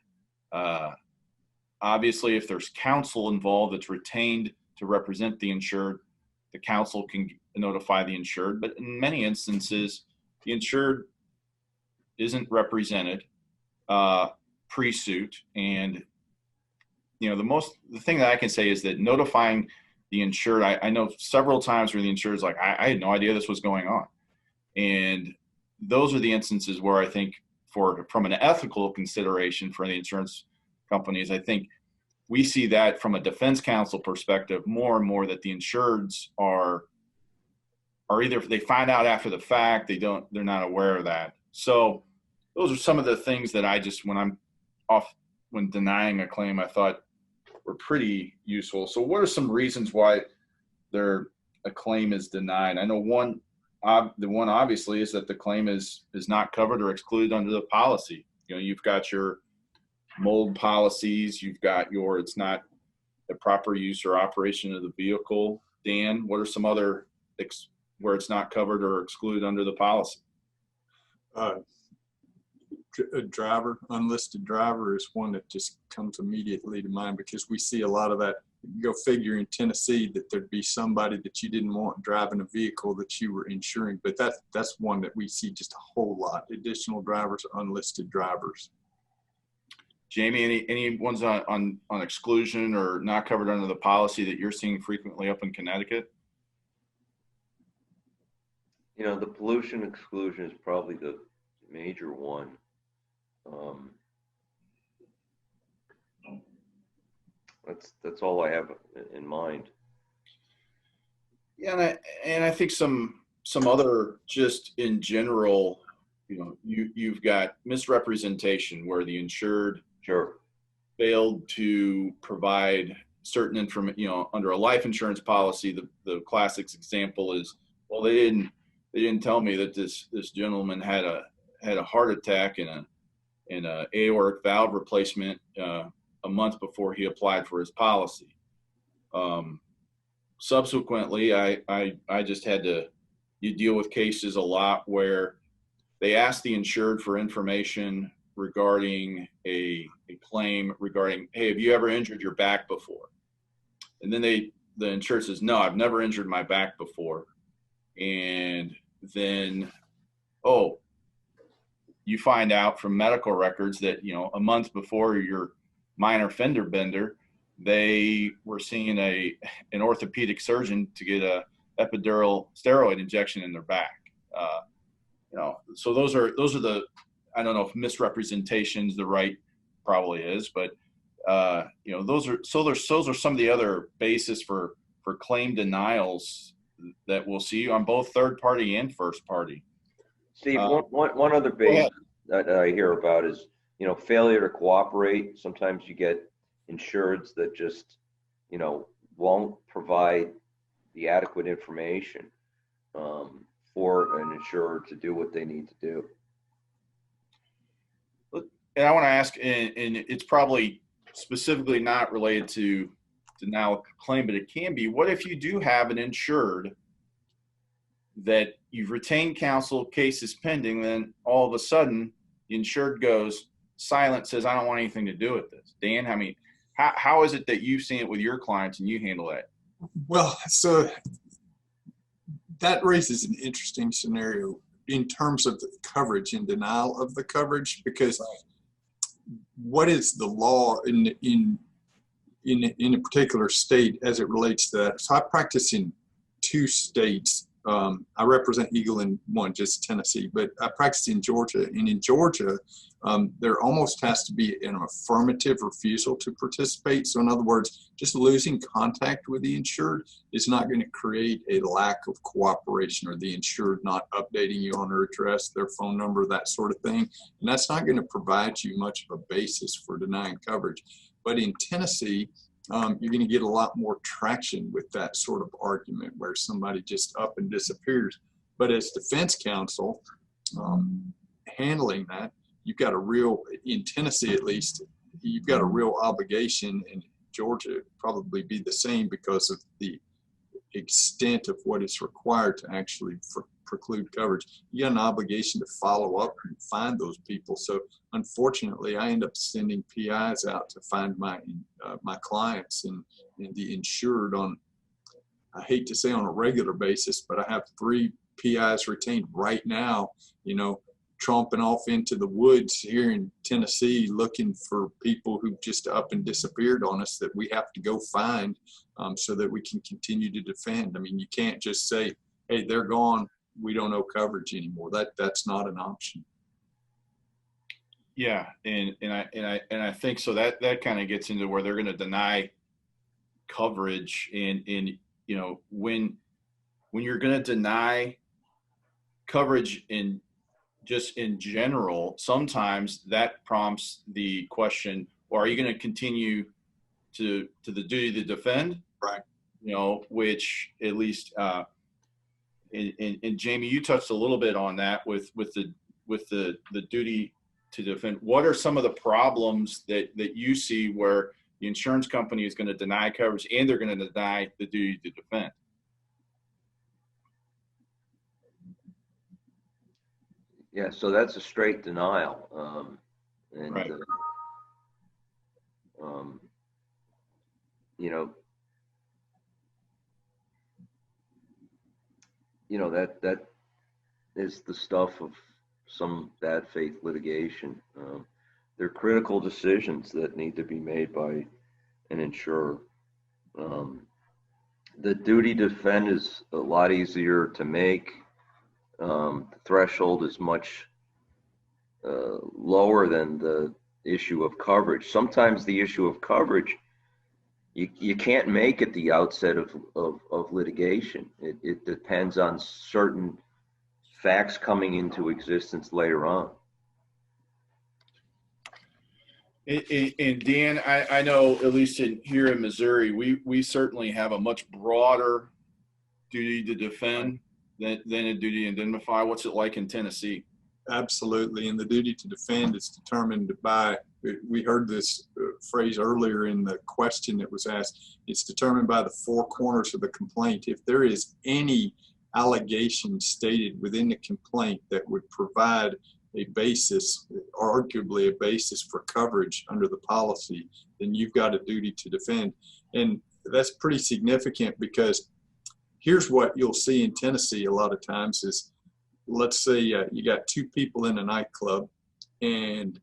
Obviously, if there's counsel involved that's retained to represent the insured, the counsel can notify the insured. But in many instances, the insured isn't represented pre-suit. And the thing that I can say is that notifying the insured, I know several times where the insured is like, I had no idea this was going on. And those are the instances where I think from an ethical consideration for the insurance companies, I think we see that from a defense counsel perspective more and more, that the insureds are either they find out after the fact, they're not aware of that. So those are some of the things that when denying a claim, I thought were pretty useful. So what are some reasons why a claim is denied? I know the one obviously is that the claim is not covered or excluded under the policy. You've got your mold policies, you've got it's not the proper use or operation of the vehicle. Dan, what are some other where it's not covered or excluded under the policy? Unlisted driver is one that just comes immediately to mind, because we see a lot of that go figure in Tennessee that there'd be somebody that you didn't want driving a vehicle that you were insuring. But that's one that we see just a whole lot. Additional drivers, unlisted drivers. Jamie, any ones on exclusion or not covered under the policy that you're seeing frequently up in Connecticut? You know, the pollution exclusion is probably the major one. That's all I have in mind. Yeah, and I think some other, just in general, you know, you've got misrepresentation where the insured failed to provide certain information. You know, under a life insurance policy, the classic example is, well, they didn't tell me that this gentleman had a heart attack and a aortic valve replacement a month before he applied for his policy. Subsequently, I just had to deal with cases a lot where they asked the insured for information regarding a claim regarding, hey, have you ever injured your back before? And then the insured says, no, I've never injured my back before. And then, oh, you find out from medical records that, you know, a month before your minor fender bender, they were seeing an orthopedic surgeon to get a epidural steroid injection in their back. You know, so those are the, I don't know if misrepresentation's the right, probably is, but you know, those are some of the other basis for claim denials that we'll see on both third party and first party. Steve, one other basis that I hear about is, you know, failure to cooperate. Sometimes you get insureds that just, you know, won't provide the adequate information for an insurer to do what they need to do. And I want to ask, and it's probably specifically not related to denial of claim, but it can be, what if you do have an insured that you've retained counsel, case is pending, then all of a sudden the insured goes silent, says, I don't want anything to do with this. Dan, I mean, how is it that you've seen it with your clients and you handle that? Well, so that raises an interesting scenario in terms of the coverage and denial of the coverage, because what is the law in a particular state as it relates to that? So I practice in 2 states. I represent Eagle in one, just Tennessee, but I practice in Georgia. And in Georgia, there almost has to be an affirmative refusal to participate. So in other words, just losing contact with the insured is not going to create a lack of cooperation, or the insured not updating you on their address, their phone number, that sort of thing. And that's not going to provide you much of a basis for denying coverage. But in Tennessee, you're going to get a lot more traction with that sort of argument where somebody just up and disappears. But as defense counsel, handling that, you've got a real, in Tennessee at least, you've got a real obligation, and Georgia probably be the same because of the extent of what is required to actually preclude coverage. You got an obligation to follow up and find those people. So unfortunately, I end up sending PIs out to find my clients and the insured on, I hate to say on a regular basis, but I have 3 PIs retained right now, you know, tromping off into the woods here in Tennessee looking for people who just up and disappeared on us that we have to go find so that we can continue to defend. I mean, you can't just say, hey, they're gone, we don't know coverage anymore. That's not an option. Yeah, and I think so that kind of gets into where they're going to deny coverage, and you know, when you're going to deny coverage in just in general, sometimes that prompts the question, well, are you going to continue to the duty to defend? Right. You know, which at least and Jamie, you touched a little bit on that with the duty to defend. What are some of the problems that you see where the insurance company is going to deny coverage and they're going to deny the duty to defend? Yeah, so that's a straight denial. And right. You know, you know, that is the stuff of some bad faith litigation. They're critical decisions that need to be made by an insurer. The duty to defend is a lot easier to make. The threshold is much lower than the issue of coverage. Sometimes the issue of coverage you can't make at the outset of litigation. It depends on certain facts coming into existence later on. And Dan, I know at least here in Missouri, we certainly have a much broader duty to defend than a duty to indemnify. What's it like in Tennessee? Absolutely. And the duty to defend is determined by, we heard this phrase earlier in the question that was asked, it's determined by the four corners of the complaint. If there is any allegation stated within the complaint that would provide a basis, arguably a basis for coverage under the policy, then you've got a duty to defend. And that's pretty significant because here's what you'll see in Tennessee a lot of times is, let's say you got two people in a nightclub and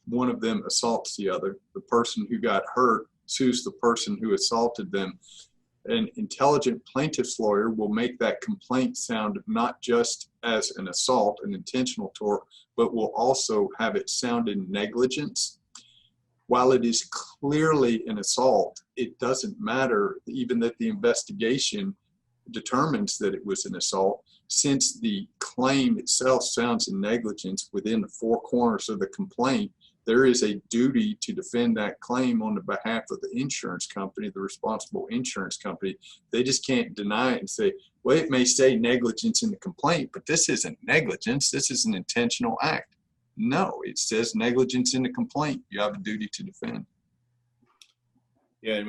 one of them assaults the other. The person who got hurt sues the person who assaulted them. An intelligent plaintiff's lawyer will make that complaint sound not just as an assault, an intentional tort, but will also have it sound in negligence. While it is clearly an assault, it doesn't matter even that the investigation determines that it was an assault, since the claim itself sounds in negligence within the four corners of the complaint. There is a duty to defend that claim on the behalf of the insurance company, the responsible insurance company. They just can't deny it and say, well, it may say negligence in the complaint, but this isn't negligence. This is an intentional act. No, it says negligence in the complaint. You have a duty to defend. Yeah, and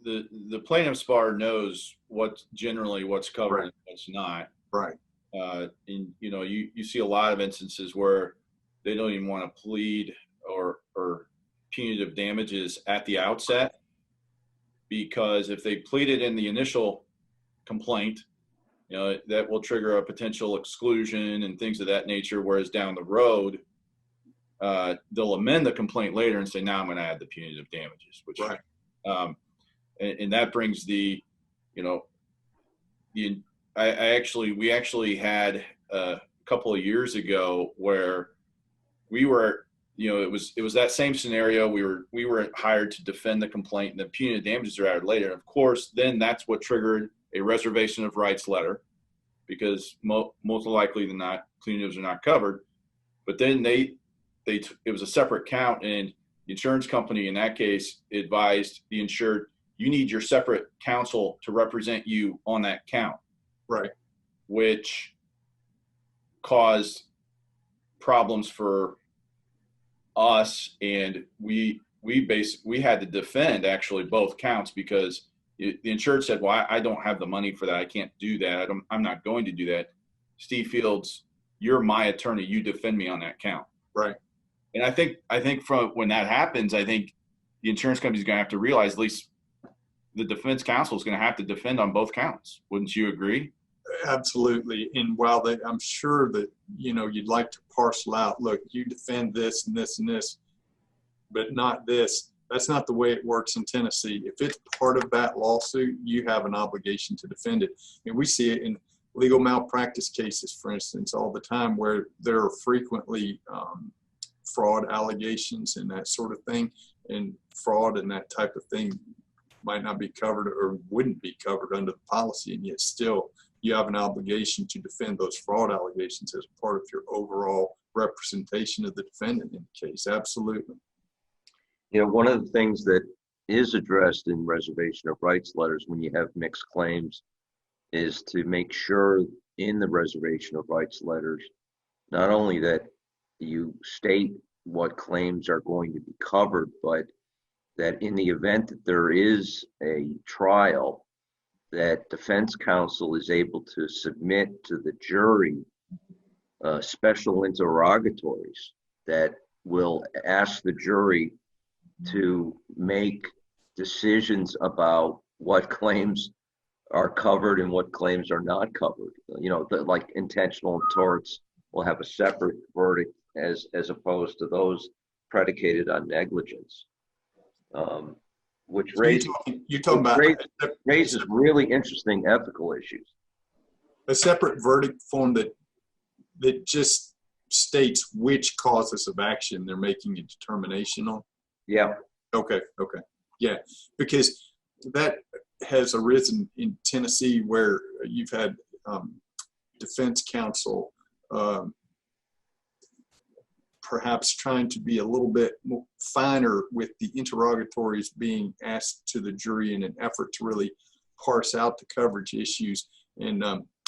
the plaintiff's bar knows what's covered Right. and what's not. Right. And you see a lot of instances where they don't even want to plead or punitive damages at the outset, because if they plead it in the initial complaint, that will trigger a potential exclusion and things of that nature. Whereas down the road, they'll amend the complaint later and say, now I'm going to add the punitive damages, which, Right. And that brings we actually had a couple of years ago where we were, it was that same scenario. We were hired to defend the complaint, and the punitive damages are added later. And of course, then that's what triggered a reservation of rights letter, because most likely than not, punitives are not covered. But then it was a separate count, and the insurance company in that case advised the insured, you need your separate counsel to represent you on that count. Right. Which caused problems for us, and we had to defend actually both counts, because the insured said, well, I don't have the money for that. I can't do that. I'm not going to do that. Steve Fields, you're my attorney. You defend me on that count. Right. And I think from when that happens, I think the insurance company is going to have to realize, at least the defense counsel is going to have to defend on both counts. Wouldn't you agree? Absolutely. And while I'm sure that, you'd like to parcel out, look, you defend this and this and this, but not this. That's not the way it works in Tennessee. If it's part of that lawsuit, you have an obligation to defend it. And we see it in legal malpractice cases, for instance, all the time, where there are frequently fraud allegations and that sort of thing. And fraud and that type of thing might not be covered or wouldn't be covered under the policy, and yet still you have an obligation to defend those fraud allegations as part of your overall representation of the defendant in the case. Absolutely. One of the things that is addressed in reservation of rights letters when you have mixed claims is to make sure in the reservation of rights letters, not only that you state what claims are going to be covered, but that in the event that there is a trial, that defense counsel is able to submit to the jury special interrogatories that will ask the jury to make decisions about what claims are covered and what claims are not covered. You know, like intentional torts will have a separate verdict as opposed to those predicated on negligence, which So raises you're talking about raises really interesting ethical issues. a separate verdict form that just states which causes of action they're making a determination on. Yeah. Okay. Yeah, because that has arisen in Tennessee where you've had defense counsel perhaps trying to be a little bit more finer with the interrogatories being asked to the jury in an effort to really parse out the coverage issues. And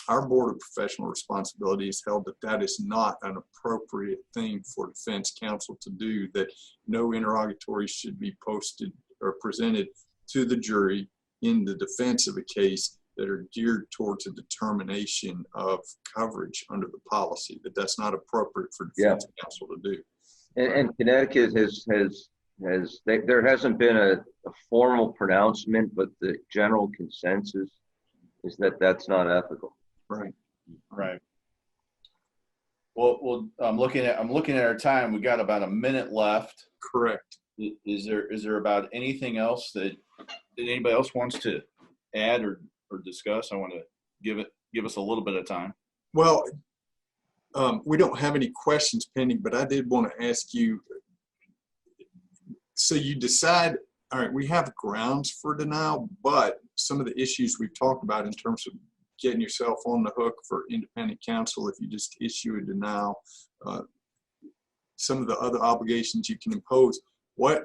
our Board of Professional Responsibility has held that that is not an appropriate thing for defense counsel to do, that no interrogatories should be posted or presented to the jury in the defense of a case that are geared towards a determination of coverage under the policy, that that's not appropriate for defense counsel to do. And Connecticut there hasn't been a formal pronouncement, but the general consensus is that that's not ethical. Right. Well, I'm looking at our time. We got about a minute left. Correct. Is there about anything else that anybody else wants to add or discuss? I want to give us a little bit of time. Well, we don't have any questions pending, but I did want to ask you, so you decide, all right, we have grounds for denial, but some of the issues we've talked about in terms of getting yourself on the hook for independent counsel if you just issue a denial, some of the other obligations you can impose.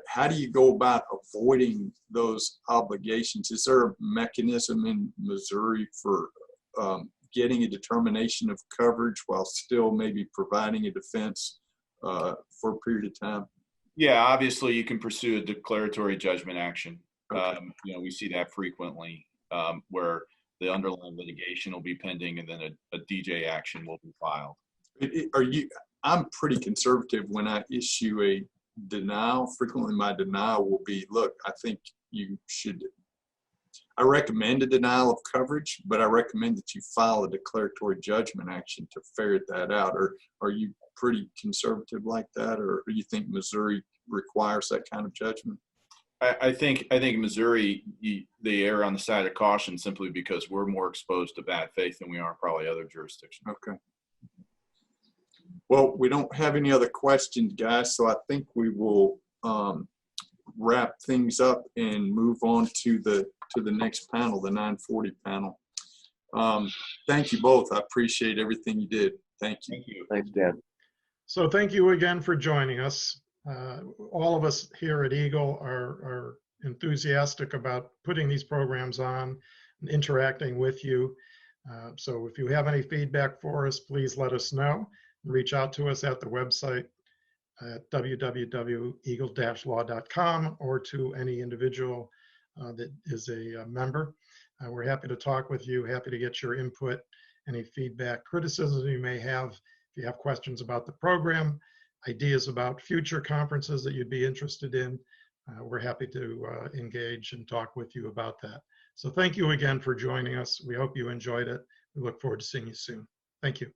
How do you go about avoiding those obligations? Is there a mechanism in Missouri for getting a determination of coverage while still maybe providing a defense for a period of time? Yeah, obviously you can pursue a declaratory judgment action. Okay. We see that frequently where the underlying litigation will be pending and then a DJ action will be filed. I'm pretty conservative when I issue a denial. Frequently my denial will be, look, I think you should, I recommend a denial of coverage, but I recommend that you file a declaratory judgment action to ferret that out. Or are you pretty conservative like that? Or do you think Missouri requires that kind of judgment? I think Missouri, they err on the side of caution simply because we're more exposed to bad faith than we are probably other jurisdictions. Okay. Well, we don't have any other questions, guys, so I think we will wrap things up and move on to the next panel, the 940 panel. Thank you both. I appreciate everything you did. Thank you. Thank you. Thanks, Dan. So thank you again for joining us. All of us here at Eagle are enthusiastic about putting these programs on and interacting with you. So if you have any feedback for us, please let us know. Reach out to us at the website at www.eagle-law.com or to any individual that is a member. We're happy to talk with you, happy to get your input, any feedback, criticisms you may have. If you have questions about the program, ideas about future conferences that you'd be interested in, we're happy to engage and talk with you about that. So thank you again for joining us. We hope you enjoyed it. We look forward to seeing you soon. Thank you.